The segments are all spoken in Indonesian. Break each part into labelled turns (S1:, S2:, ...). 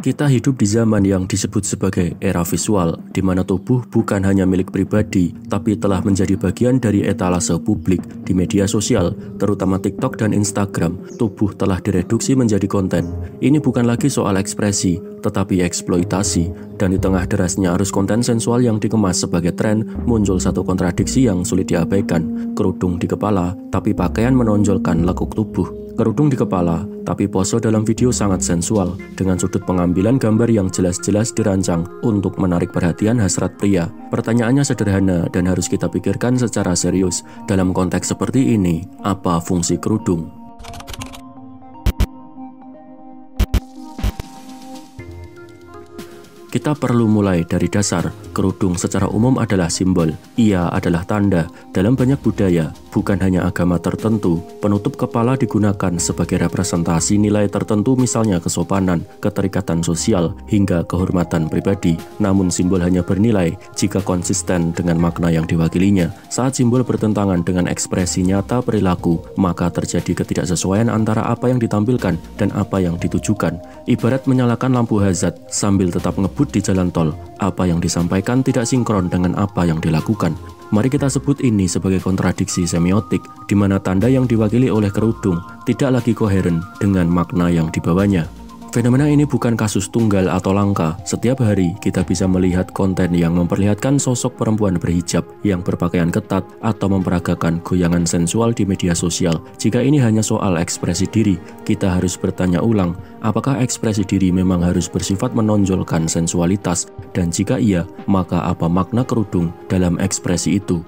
S1: Kita hidup di zaman yang disebut sebagai era visual, di mana tubuh bukan hanya milik pribadi, tapi telah menjadi bagian dari etalase publik di media sosial, terutama TikTok dan Instagram. Tubuh telah direduksi menjadi konten. Ini bukan lagi soal ekspresi, tetapi eksploitasi. Dan di tengah derasnya arus konten sensual yang dikemas sebagai tren, muncul satu kontradiksi yang sulit diabaikan. Kerudung di kepala, tapi pakaian menonjolkan lekuk tubuh. Kerudung di kepala, tapi pose dalam video sangat sensual, dengan sudut pengambilan gambar yang jelas-jelas dirancang untuk menarik perhatian hasrat pria. Pertanyaannya sederhana dan harus kita pikirkan secara serius. Dalam konteks seperti ini, apa fungsi kerudung? Kita perlu mulai dari dasar. Kerudung secara umum adalah simbol. Ia adalah tanda. Dalam banyak budaya, bukan hanya agama tertentu, penutup kepala digunakan sebagai representasi nilai tertentu, misalnya kesopanan, keterikatan sosial, hingga kehormatan pribadi. Namun simbol hanya bernilai jika konsisten dengan makna yang diwakilinya. Saat simbol bertentangan dengan ekspresi nyata perilaku, maka terjadi ketidaksesuaian antara apa yang ditampilkan dan apa yang ditujukan. Ibarat menyalakan lampu hazard sambil tetap ngebut di jalan tol. Apa yang disampaikan tidak sinkron dengan apa yang dilakukan. Mari kita sebut ini sebagai kontradiksi semiotik, di mana tanda yang diwakili oleh kerudung tidak lagi koheren dengan makna yang dibawanya. Fenomena ini bukan kasus tunggal atau langka. Setiap hari kita bisa melihat konten yang memperlihatkan sosok perempuan berhijab yang berpakaian ketat atau memperagakan goyangan sensual di media sosial. Jika ini hanya soal ekspresi diri, kita harus bertanya ulang, apakah ekspresi diri memang harus bersifat menonjolkan sensualitas? Dan jika iya, maka apa makna kerudung dalam ekspresi itu?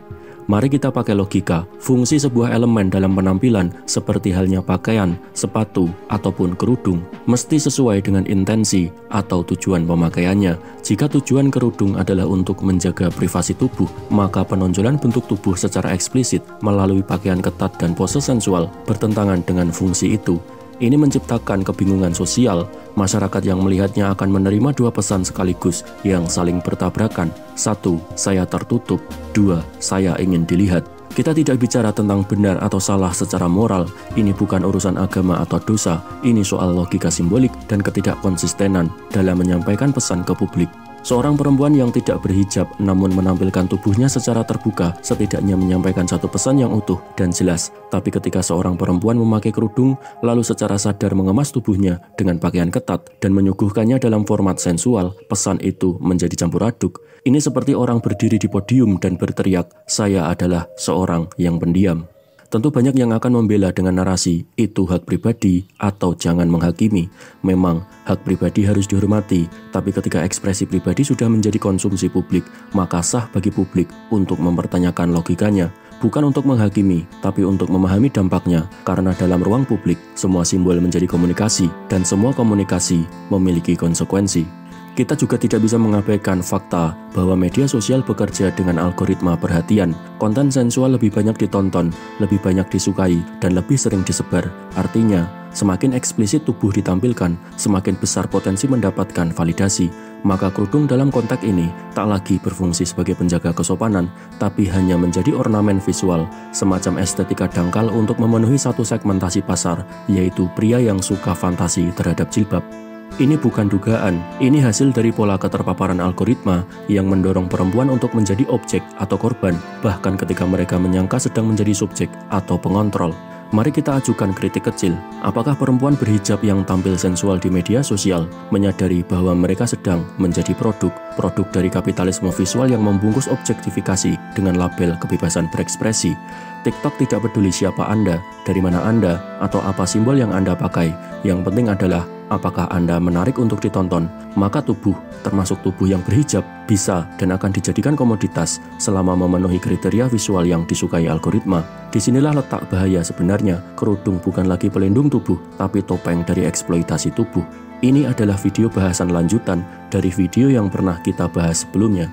S1: Mari kita pakai logika. Fungsi sebuah elemen dalam penampilan, seperti halnya pakaian, sepatu, ataupun kerudung, mesti sesuai dengan intensi atau tujuan pemakaiannya. Jika tujuan kerudung adalah untuk menjaga privasi tubuh, maka penonjolan bentuk tubuh secara eksplisit melalui pakaian ketat dan pose sensual bertentangan dengan fungsi itu. Ini menciptakan kebingungan sosial. Masyarakat yang melihatnya akan menerima dua pesan sekaligus yang saling bertabrakan. 1. Saya tertutup. 2. Saya ingin dilihat. Kita tidak bicara tentang benar atau salah secara moral. Ini bukan urusan agama atau dosa. Ini soal logika simbolik dan ketidakkonsistenan dalam menyampaikan pesan ke publik. Seorang perempuan yang tidak berhijab namun menampilkan tubuhnya secara terbuka setidaknya menyampaikan satu pesan yang utuh dan jelas. Tapi ketika seorang perempuan memakai kerudung lalu secara sadar mengemas tubuhnya dengan pakaian ketat dan menyuguhkannya dalam format sensual, pesan itu menjadi campur aduk. Ini seperti orang berdiri di podium dan berteriak, "Saya adalah seorang yang pendiam." Tentu banyak yang akan membela dengan narasi, itu hak pribadi atau jangan menghakimi. Memang, hak pribadi harus dihormati, tapi ketika ekspresi pribadi sudah menjadi konsumsi publik, maka sah bagi publik untuk mempertanyakan logikanya. Bukan untuk menghakimi, tapi untuk memahami dampaknya, karena dalam ruang publik, semua simbol menjadi komunikasi, dan semua komunikasi memiliki konsekuensi. Kita juga tidak bisa mengabaikan fakta bahwa media sosial bekerja dengan algoritma perhatian. Konten sensual lebih banyak ditonton, lebih banyak disukai, dan lebih sering disebar. Artinya, semakin eksplisit tubuh ditampilkan, semakin besar potensi mendapatkan validasi. Maka kerudung dalam konteks ini tak lagi berfungsi sebagai penjaga kesopanan, tapi hanya menjadi ornamen visual, semacam estetika dangkal untuk memenuhi satu segmentasi pasar, yaitu pria yang suka fantasi terhadap jilbab. Ini bukan dugaan, ini hasil dari pola keterpaparan algoritma yang mendorong perempuan untuk menjadi objek atau korban, bahkan ketika mereka menyangka sedang menjadi subjek atau pengontrol. Mari kita ajukan kritik kecil. Apakah perempuan berhijab yang tampil sensual di media sosial menyadari bahwa mereka sedang menjadi produk dari kapitalisme visual yang membungkus objektifikasi dengan label kebebasan berekspresi? TikTok tidak peduli siapa Anda, dari mana Anda, atau apa simbol yang Anda pakai. Yang penting adalah apakah Anda menarik untuk ditonton. Maka tubuh, termasuk tubuh yang berhijab, bisa dan akan dijadikan komoditas selama memenuhi kriteria visual yang disukai algoritma. Disinilah letak bahaya sebenarnya. Kerudung bukan lagi pelindung tubuh, tapi topeng dari eksploitasi tubuh. Ini adalah video bahasan lanjutan dari video yang pernah kita bahas sebelumnya.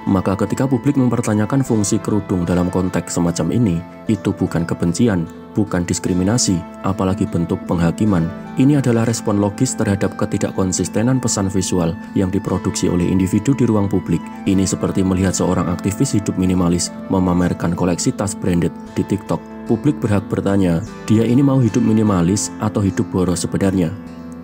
S1: Maka ketika publik mempertanyakan fungsi kerudung dalam konteks semacam ini, itu bukan kebencian, bukan diskriminasi, apalagi bentuk penghakiman. Ini adalah respon logis terhadap ketidakkonsistenan pesan visual yang diproduksi oleh individu di ruang publik. Ini seperti melihat seorang aktivis hidup minimalis memamerkan koleksi tas branded di TikTok. Publik berhak bertanya, dia ini mau hidup minimalis atau hidup boros sebenarnya?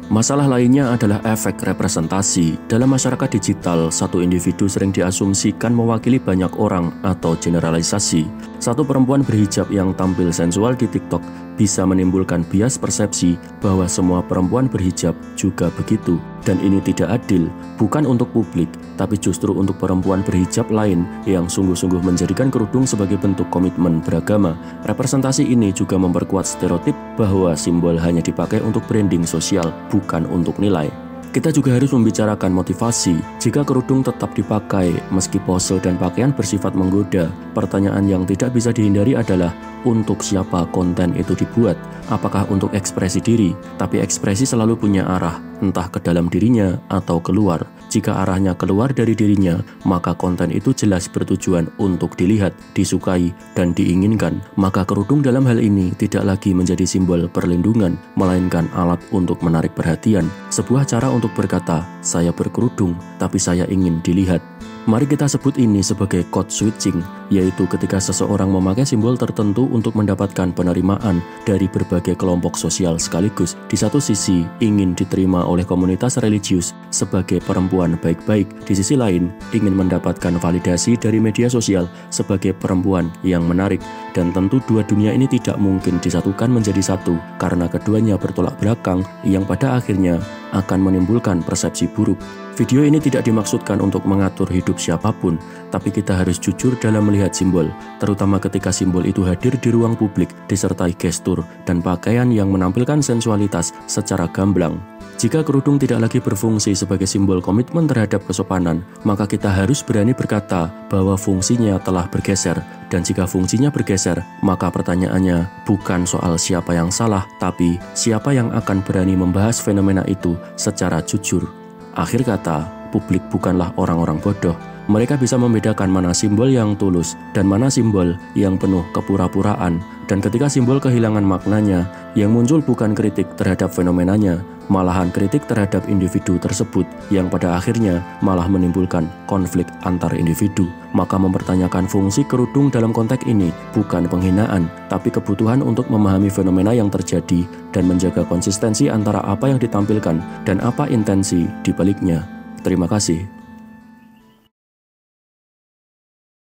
S1: Masalah lainnya adalah efek representasi. Dalam masyarakat digital, satu individu sering diasumsikan mewakili banyak orang atau generalisasi. Satu perempuan berhijab yang tampil sensual di TikTok bisa menimbulkan bias persepsi bahwa semua perempuan berhijab juga begitu. Dan ini tidak adil, bukan untuk publik, tapi justru untuk perempuan berhijab lain yang sungguh-sungguh menjadikan kerudung sebagai bentuk komitmen beragama. Representasi ini juga memperkuat stereotip bahwa simbol hanya dipakai untuk branding sosial, bukan untuk nilai. Kita juga harus membicarakan motivasi. Jika kerudung tetap dipakai, meski pose dan pakaian bersifat menggoda, pertanyaan yang tidak bisa dihindari adalah untuk siapa konten itu dibuat. Apakah untuk ekspresi diri? Tapi ekspresi selalu punya arah, entah ke dalam dirinya atau keluar. Jika arahnya keluar dari dirinya, maka konten itu jelas bertujuan untuk dilihat, disukai, dan diinginkan. Maka kerudung dalam hal ini tidak lagi menjadi simbol perlindungan, melainkan alat untuk menarik perhatian. Sebuah cara untuk berkata, saya berkerudung, tapi saya ingin dilihat. Mari kita sebut ini sebagai code switching, yaitu ketika seseorang memakai simbol tertentu untuk mendapatkan penerimaan dari berbagai kelompok sosial sekaligus. Di satu sisi, ingin diterima oleh komunitas religius sebagai perempuan baik-baik. Di sisi lain, ingin mendapatkan validasi dari media sosial sebagai perempuan yang menarik. Dan tentu dua dunia ini tidak mungkin disatukan menjadi satu, karena keduanya bertolak belakang yang pada akhirnya akan menimbulkan persepsi buruk. Video ini tidak dimaksudkan untuk mengatur hidup siapapun, tapi kita harus jujur dalam melihat simbol, terutama ketika simbol itu hadir di ruang publik, disertai gestur dan pakaian yang menampilkan sensualitas secara gamblang. Jika kerudung tidak lagi berfungsi sebagai simbol komitmen terhadap kesopanan, maka kita harus berani berkata bahwa fungsinya telah bergeser. Dan jika fungsinya bergeser, maka pertanyaannya bukan soal siapa yang salah, tapi siapa yang akan berani membahas fenomena itu secara jujur. Akhir kata, publik bukanlah orang-orang bodoh. Mereka bisa membedakan mana simbol yang tulus dan mana simbol yang penuh kepura-puraan. Dan ketika simbol kehilangan maknanya, yang muncul bukan kritik terhadap fenomenanya, malahan kritik terhadap individu tersebut yang pada akhirnya malah menimbulkan konflik antar individu. Maka mempertanyakan fungsi kerudung dalam konteks ini bukan penghinaan, tapi kebutuhan untuk memahami fenomena yang terjadi dan menjaga konsistensi antara apa yang ditampilkan dan apa intensi di baliknya. Terima kasih.